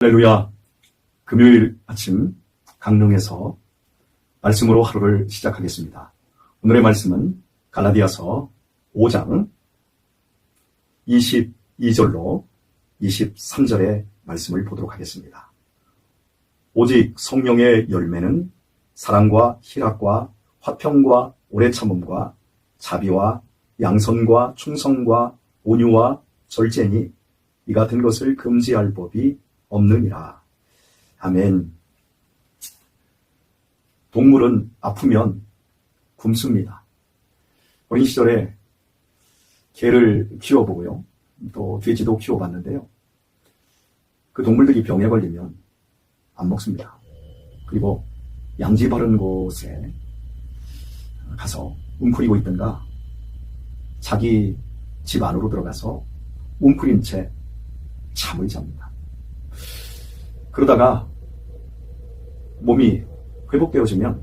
할렐루야. 금요일 아침 강릉에서 말씀으로 하루를 시작하겠습니다. 오늘의 말씀은 갈라디아서 5장 22절로 23절의 말씀을 보도록 하겠습니다. 오직 성령의 열매는 사랑과 희락과 화평과 오래 참음과 자비와 양선과 충성과 온유와 절제니 이 같은 것을 금지할 법이 없느니라. 아멘. 동물은 아프면 굶습니다. 어린 시절에 개를 키워보고요. 또 돼지도 키워봤는데요. 그 동물들이 병에 걸리면 안 먹습니다. 그리고 양지 바른 곳에 가서 웅크리고 있던가 자기 집 안으로 들어가서 웅크린 채 잠을 잡니다. 그러다가 몸이 회복되어지면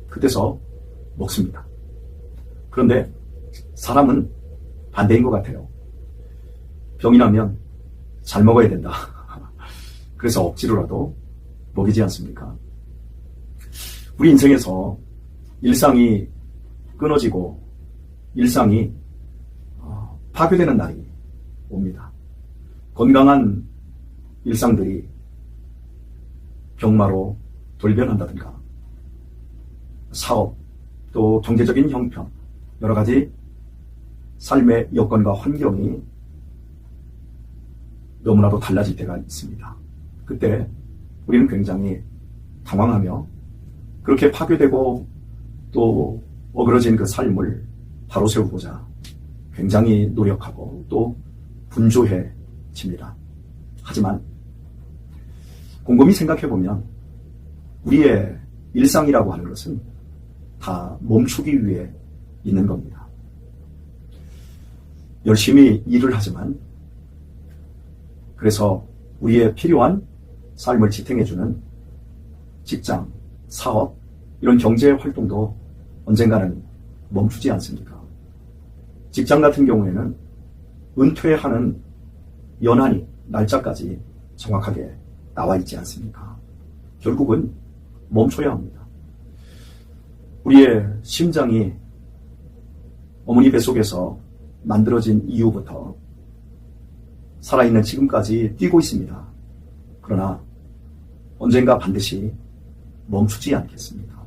그때서 먹습니다. 그런데 사람은 반대인 것 같아요. 병이 나면 잘 먹어야 된다. 그래서 억지로라도 먹이지 않습니까? 우리 인생에서 일상이 끊어지고 일상이 파괴되는 날이 옵니다. 건강한 일상들이 병마로 돌변한다든가 사업, 또 경제적인 형편, 여러 가지 삶의 여건과 환경이 너무나도 달라질 때가 있습니다. 그때 우리는 굉장히 당황하며 그렇게 파괴되고 또 어그러진 그 삶을 바로 세우고자 굉장히 노력하고 또 분주해집니다. 하지만 곰곰이 생각해보면 우리의 일상이라고 하는 것은 다 멈추기 위해 있는 겁니다. 열심히 일을 하지만 그래서 우리의 필요한 삶을 지탱해주는 직장, 사업, 이런 경제 활동도 언젠가는 멈추지 않습니까? 직장 같은 경우에는 은퇴하는 연한이, 날짜까지 정확하게 나와 있지 않습니까? 결국은 멈춰야 합니다. 우리의 심장이 어머니 뱃속에서 만들어진 이후부터 살아있는 지금까지 뛰고 있습니다. 그러나 언젠가 반드시 멈추지 않겠습니까?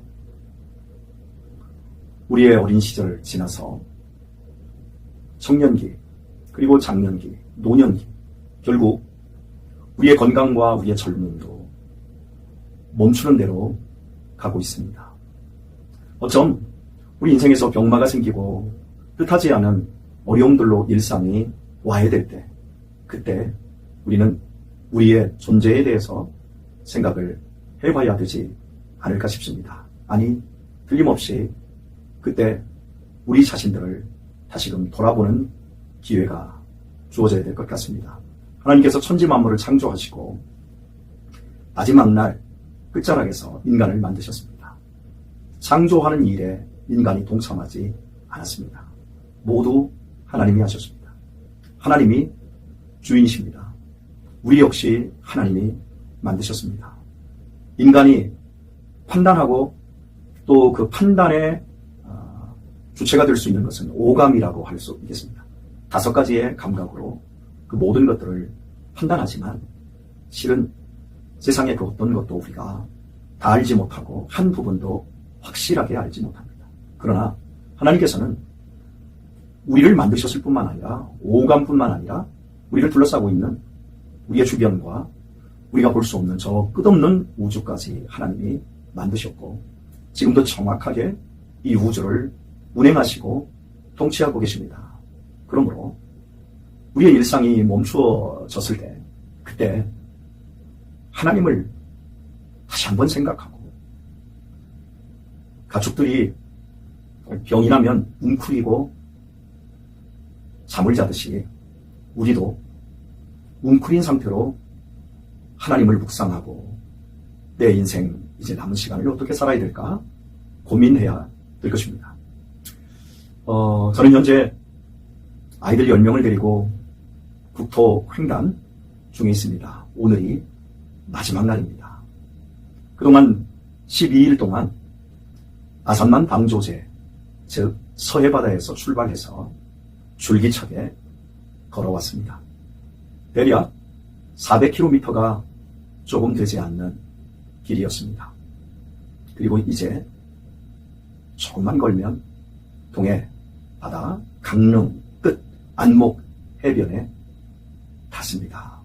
우리의 어린 시절을 지나서 청년기, 그리고 장년기, 노년기, 결국 우리의 건강과 우리의 젊음도 멈추는 대로 가고 있습니다. 어쩜 우리 인생에서 병마가 생기고 뜻하지 않은 어려움들로 일상이 와야 될 때, 그때 우리는 우리의 존재에 대해서 생각을 해봐야 되지 않을까 싶습니다. 아니, 틀림없이 그때 우리 자신들을 다시금 돌아보는 기회가 주어져야 될 것 같습니다. 하나님께서 천지 만물을 창조하시고 마지막 날 끝자락에서 인간을 만드셨습니다. 창조하는 일에 인간이 동참하지 않았습니다. 모두 하나님이 하셨습니다. 하나님이 주인이십니다. 우리 역시 하나님이 만드셨습니다. 인간이 판단하고 또 그 판단의 주체가 될 수 있는 것은 오감이라고 할 수 있겠습니다. 5가지의 감각으로 그 모든 것들을 판단하지만 실은 세상의 그 어떤 것도 우리가 다 알지 못하고 한 부분도 확실하게 알지 못합니다. 그러나 하나님께서는 우리를 만드셨을 뿐만 아니라 오감뿐만 아니라 우리를 둘러싸고 있는 우리의 주변과 우리가 볼 수 없는 저 끝없는 우주까지 하나님이 만드셨고 지금도 정확하게 이 우주를 운행하시고 통치하고 계십니다. 그러므로 우리의 일상이 멈추어졌을 때 그때 하나님을 다시 한번 생각하고 가축들이 병이 나면 웅크리고 잠을 자듯이 우리도 웅크린 상태로 하나님을 묵상하고 내 인생 이제 남은 시간을 어떻게 살아야 될까 고민해야 될 것입니다. 저는 현재 아이들 10명을 데리고 국토 횡단 중에 있습니다. 오늘이 마지막 날입니다. 그동안 12일 동안 아산만 방조제, 즉 서해바다에서 출발해서 줄기차게 걸어왔습니다. 대략 400km가 조금 되지 않는 길이었습니다. 그리고 이제 조금만 걸면 동해 바다 강릉 끝 안목 해변에 닿습니다.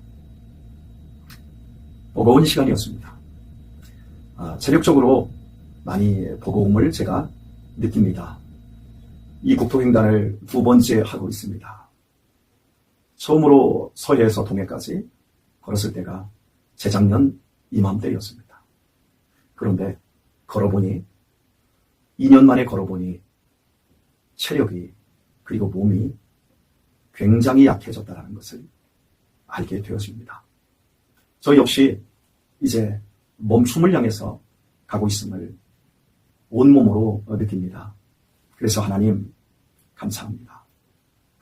버거운 시간이었습니다. 체력적으로 많이 버거움을 제가 느낍니다. 이 국토횡단을 2번째 하고 있습니다. 처음으로 서해에서 동해까지 걸었을 때가 재작년 이맘때였습니다. 그런데 걸어보니 2년 만에 걸어보니 체력이 그리고 몸이 굉장히 약해졌다는 것을 알게 되었습니다. 저 역시 이제 멈춤을 향해서 가고 있음을 온몸으로 느낍니다. 그래서 하나님 감사합니다.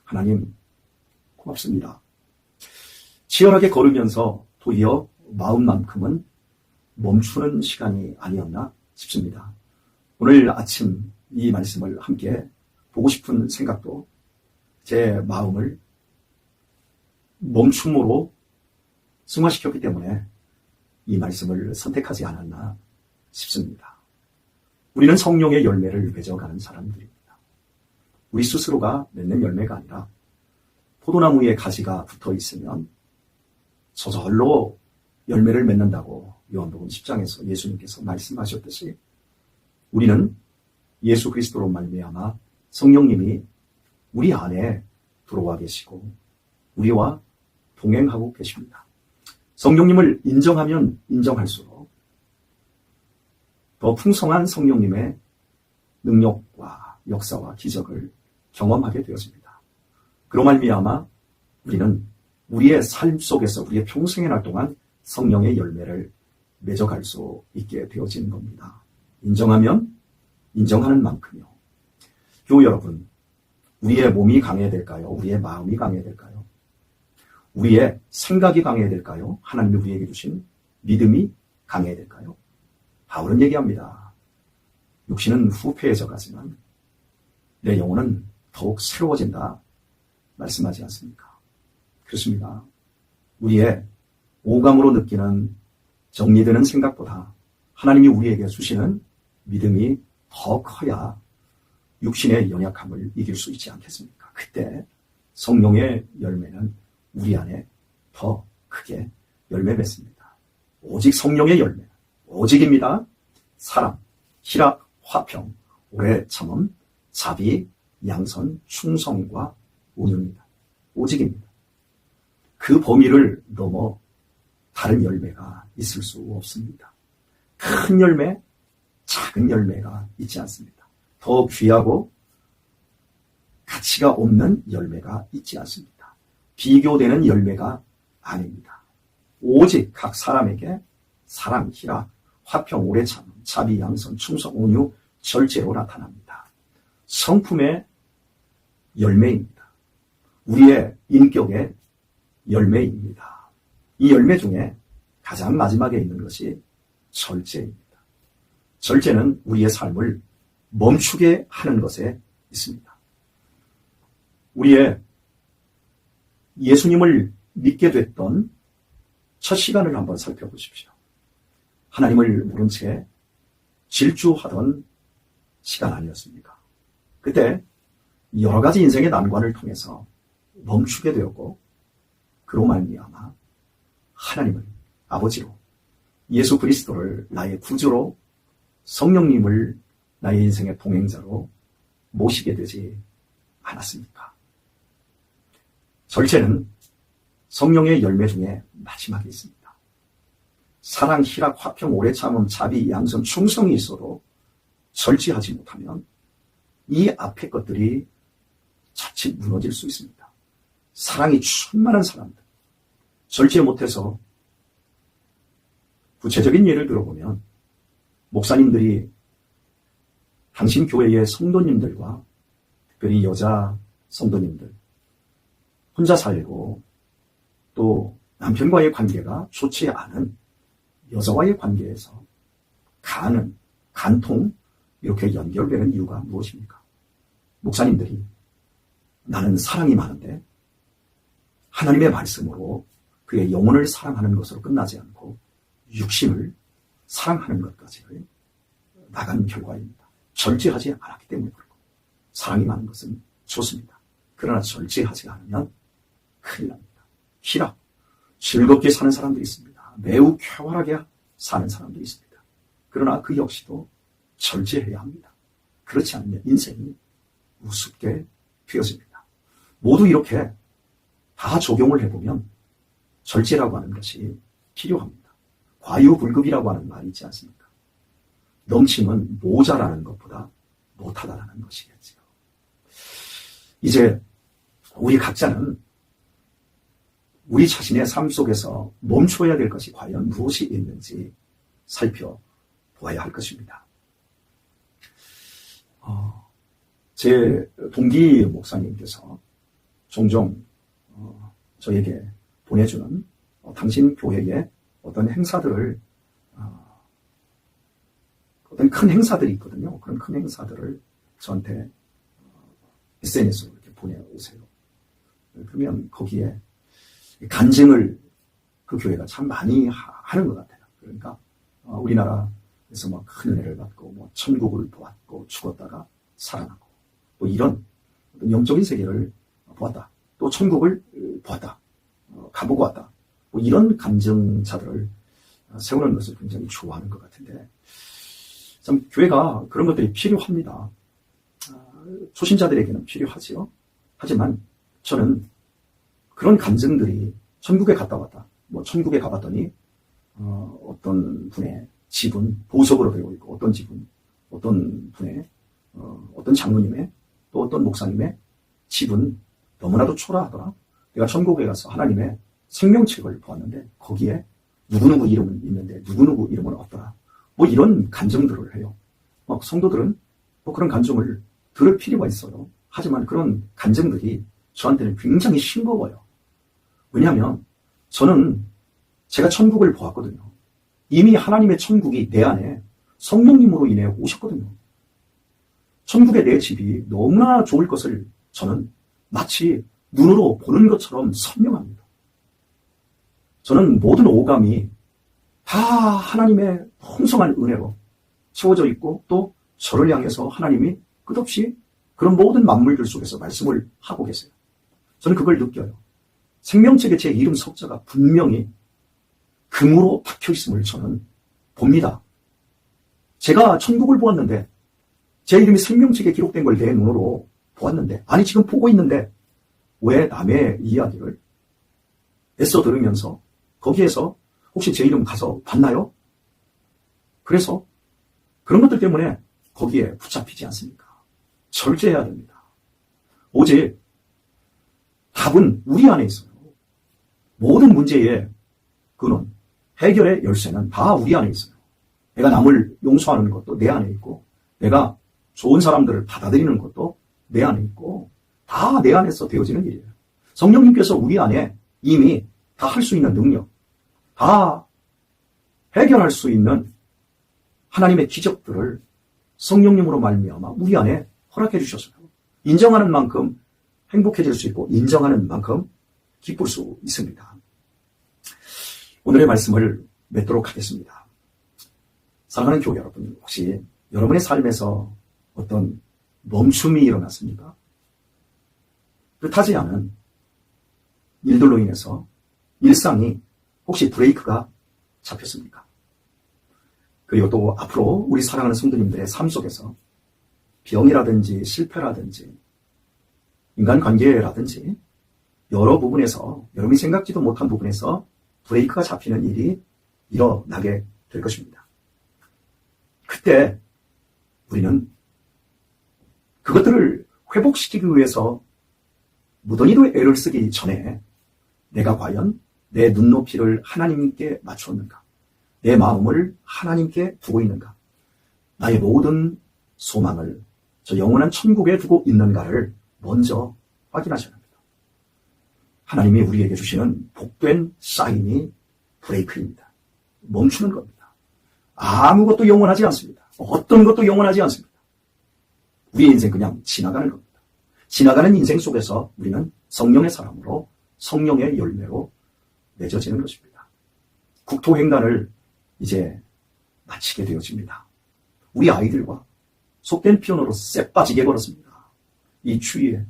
하나님 고맙습니다. 치열하게 걸으면서 도리어 마음만큼은 멈추는 시간이 아니었나 싶습니다. 오늘 아침 이 말씀을 함께 보고 싶은 생각도 제 마음을 멈춤으로 승화시켰기 때문에 이 말씀을 선택하지 않았나 싶습니다. 우리는 성령의 열매를 맺어가는 사람들입니다. 우리 스스로가 맺는 열매가 아니라 포도나무에 가지가 붙어 있으면 저절로 열매를 맺는다고 요한복음 10장에서 예수님께서 말씀하셨듯이 우리는 예수 그리스도로 말미암아 성령님이 우리 안에 들어와 계시고 우리와 동행하고 계십니다. 성령님을 인정하면 인정할수록 더 풍성한 성령님의 능력과 역사와 기적을 경험하게 되었습니다. 그로 말미암아 우리는 우리의 삶 속에서 우리의 평생의 날 동안 성령의 열매를 맺어갈 수 있게 되어진 겁니다. 인정하면 인정하는 만큼요. 교우 여러분, 우리의 몸이 강해야 될까요? 우리의 마음이 강해야 될까요? 우리의 생각이 강해야 될까요? 하나님이 우리에게 주신 믿음이 강해야 될까요? 바울은 얘기합니다. 육신은 후패해져 가지만 내 영혼은 더욱 새로워진다 말씀하지 않습니까? 그렇습니다. 우리의 오감으로 느끼는 정리되는 생각보다 하나님이 우리에게 주시는 믿음이 더 커야 육신의 연약함을 이길 수 있지 않겠습니까? 그때 성령의 열매는 우리 안에 더 크게 열매 맺습니다. 오직 성령의 열매, 오직입니다. 사랑, 희락, 화평, 오래 참음, 자비, 양선, 충성과 온유입니다. 오직입니다. 그 범위를 넘어 다른 열매가 있을 수 없습니다. 큰 열매, 작은 열매가 있지 않습니다. 더 귀하고 가치가 없는 열매가 있지 않습니다. 비교되는 열매가 아닙니다. 오직 각 사람에게 사랑, 희락, 화평, 오래 참음, 자비, 양선, 충성, 온유, 절제로 나타납니다. 성품의 열매입니다. 우리의 인격의 열매입니다. 이 열매 중에 가장 마지막에 있는 것이 절제입니다. 절제는 우리의 삶을 멈추게 하는 것에 있습니다. 우리의 예수님을 믿게 됐던 첫 시간을 한번 살펴보십시오. 하나님을 모른 채 질주하던 시간 아니었습니까? 그때 여러 가지 인생의 난관을 통해서 멈추게 되었고 그로 말미암아 하나님을 아버지로 예수 그리스도를 나의 구주로 성령님을 나의 인생의 동행자로 모시게 되지 않았습니까? 절제는 성령의 열매 중에 마지막에 있습니다. 사랑, 희락, 화평, 오래 참음, 자비, 양선, 충성이 있어도 절제하지 못하면 이 앞의 것들이 자칫 무너질 수 있습니다. 사랑이 충만한 사람들, 절제 못해서 구체적인 예를 들어보면 목사님들이 당신 교회의 성도님들과 특별히 여자 성도님들 혼자 살고 또 남편과의 관계가 좋지 않은 여자와의 관계에서 간통 이렇게 연결되는 이유가 무엇입니까? 목사님들이 나는 사랑이 많은데 하나님의 말씀으로 그의 영혼을 사랑하는 것으로 끝나지 않고 육신을 사랑하는 것까지를 나간 결과입니다. 절제하지 않았기 때문에 그렇고, 사랑이 많은 것은 좋습니다. 그러나 절제하지 않으면 큰일 납니다. 희락, 즐겁게 사는 사람들이 있습니다. 매우 쾌활하게 사는 사람들이 있습니다. 그러나 그 역시도 절제해야 합니다. 그렇지 않으면 인생이 우습게 되어집니다. 모두 이렇게 다 적용을 해보면 절제라고 하는 것이 필요합니다. 과유불급이라고 하는 말이 있지 않습니까? 넘침은 모자라는 것보다 못하다라는 것이겠지요. 이제 우리 각자는 우리 자신의 삶 속에서 멈춰야 될 것이 과연 무엇이 있는지 살펴보아야 할 것입니다. 제 동기 목사님께서 종종 저에게 보내주는 당신 교회의 어떤 행사들을 어떤 큰 행사들이 있거든요. 그런 큰 행사들을 저한테 SNS로 이렇게 보내오세요. 그러면 거기에 간증을 그 교회가 참 많이 하는 것 같아요. 그러니까 우리나라에서 뭐 큰 은혜를 받고 뭐 천국을 보았고 죽었다가 살아나고 뭐 이런 영적인 세계를 보았다. 또 천국을 보았다. 가보고 왔다. 뭐 이런 간증자들을 세우는 것을 굉장히 좋아하는 것 같은데 참 교회가 그런 것들이 필요합니다. 초신자들에게는 필요하지요. 하지만 저는 그런 간증들이 천국에 갔다 왔다. 뭐 천국에 가봤더니 어떤 분의 집은 보석으로 되어 있고 어떤 집은 어떤 분의 어떤 장로님의 또 어떤 목사님의 집은 너무나도 초라하더라. 내가 천국에 가서 하나님의 생명책을 보았는데 거기에 누구누구 이름은 있는데 누구누구 이름은 없더라. 뭐 이런 간증들을 해요. 성도들은 뭐 그런 간증을 들을 필요가 있어요. 하지만 그런 간증들이 저한테는 굉장히 싱거워요. 왜냐하면 저는 제가 천국을 보았거든요. 이미 하나님의 천국이 내 안에 성령님으로 인해 오셨거든요. 천국의 내 집이 너무나 좋을 것을 저는 마치 눈으로 보는 것처럼 선명합니다. 저는 모든 오감이 다 하나님의 풍성한 은혜로 채워져 있고 또 저를 향해서 하나님이 끝없이 그런 모든 만물들 속에서 말씀을 하고 계세요. 저는 그걸 느껴요. 생명책에 제 이름 석자가 분명히 금으로 박혀 있음을 저는 봅니다. 제가 천국을 보았는데 제 이름이 생명책에 기록된 걸 내 눈으로 보았는데 아니 지금 보고 있는데 왜 남의 이야기를 애써 들으면서 거기에서 혹시 제 이름 가서 봤나요? 그래서 그런 것들 때문에 거기에 붙잡히지 않습니까? 절제해야 됩니다. 오직 답은 우리 안에 있어요. 모든 문제의 근원, 해결의 열쇠는 다 우리 안에 있어요. 내가 남을 용서하는 것도 내 안에 있고 내가 좋은 사람들을 받아들이는 것도 내 안에 있고 다 내 안에서 되어지는 일이에요. 성령님께서 우리 안에 이미 다 할 수 있는 능력, 다 해결할 수 있는 하나님의 기적들을 성령님으로 말미암아 우리 안에 허락해 주셨어요. 인정하는 만큼 행복해질 수 있고 인정하는 만큼 기쁠 수 있습니다. 오늘의 말씀을 맺도록 하겠습니다. 사랑하는 교회 여러분, 혹시 여러분의 삶에서 어떤 멈춤이 일어났습니까? 뜻하지 않은 일들로 인해서 일상이 혹시 브레이크가 잡혔습니까? 그리고 또 앞으로 우리 사랑하는 성도님들의 삶 속에서 병이라든지 실패라든지 인간관계라든지 여러 부분에서 여러분이 생각지도 못한 부분에서 브레이크가 잡히는 일이 일어나게 될 것입니다. 그때 우리는 그것들을 회복시키기 위해서 무던히도 애를 쓰기 전에 내가 과연 내 눈높이를 하나님께 맞추었는가? 내 마음을 하나님께 두고 있는가? 나의 모든 소망을 저 영원한 천국에 두고 있는가를 먼저 확인하셔야 합니다. 하나님이 우리에게 주시는 복된 사인이 브레이크입니다. 멈추는 겁니다. 아무것도 영원하지 않습니다. 어떤 것도 영원하지 않습니다. 우리의 인생 그냥 지나가는 겁니다. 지나가는 인생 속에서 우리는 성령의 사람으로 성령의 열매로 맺어지는 것입니다. 국토횡단을 이제 마치게 되어집니다. 우리 아이들과 속된 표현으로 쎄 빠지게 걸었습니다. 이 추위에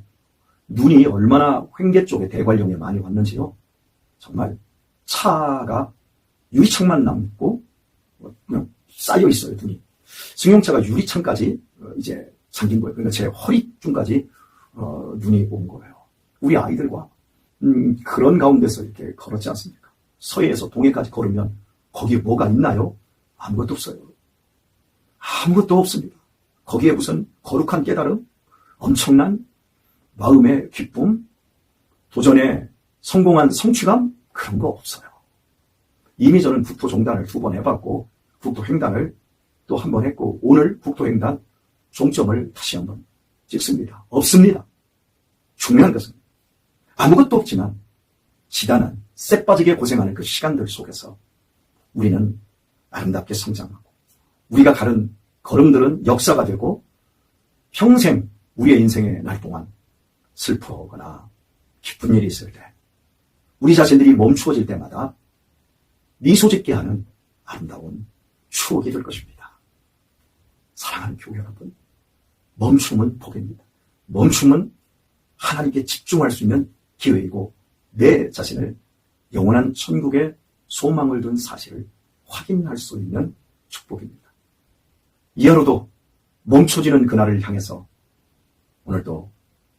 눈이 얼마나 횡계 쪽에 대관령에 많이 왔는지요. 정말 차가 유리창만 남고 그냥 쌓여 있어요, 눈이. 승용차가 유리창까지 이제 잠긴 거예요. 그러니까 제 허리쯤까지 눈이 온 거예요. 우리 아이들과 그런 가운데서 이렇게 걸었지 않습니까? 서해에서 동해까지 걸으면 거기에 뭐가 있나요? 아무것도 없어요. 아무것도 없습니다. 거기에 무슨 거룩한 깨달음, 엄청난 마음의 기쁨, 도전에 성공한 성취감, 그런 거 없어요. 이미 저는 국토종단을 2번 해봤고 국토횡단을 또 한 번 했고 오늘 국토횡단 종점을 다시 한번 찍습니다. 없습니다. 중요한 것은 아무것도 없지만 지단한 쎄 빠지게 고생하는 그 시간들 속에서 우리는 아름답게 성장하고 우리가 가는 걸음들은 역사가 되고 평생 우리의 인생의 날 동안 슬퍼하거나 기쁜 일이 있을 때 우리 자신들이 멈추어질 때마다 미소 짓게 하는 아름다운 추억이 될 것입니다. 사랑하는 교회 여러분, 멈춤은 복입니다. 멈춤은 하나님께 집중할 수 있는 기회이고 내 자신을 영원한 천국의 소망을 둔 사실을 확인할 수 있는 축복입니다. 이 하루도 멈춰지는 그날을 향해서 오늘도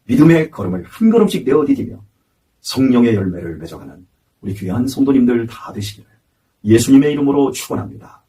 믿음의 걸음을 한 걸음씩 내어디디며 성령의 열매를 맺어가는 우리 귀한 성도님들 다 되시기를 예수님의 이름으로 축원합니다.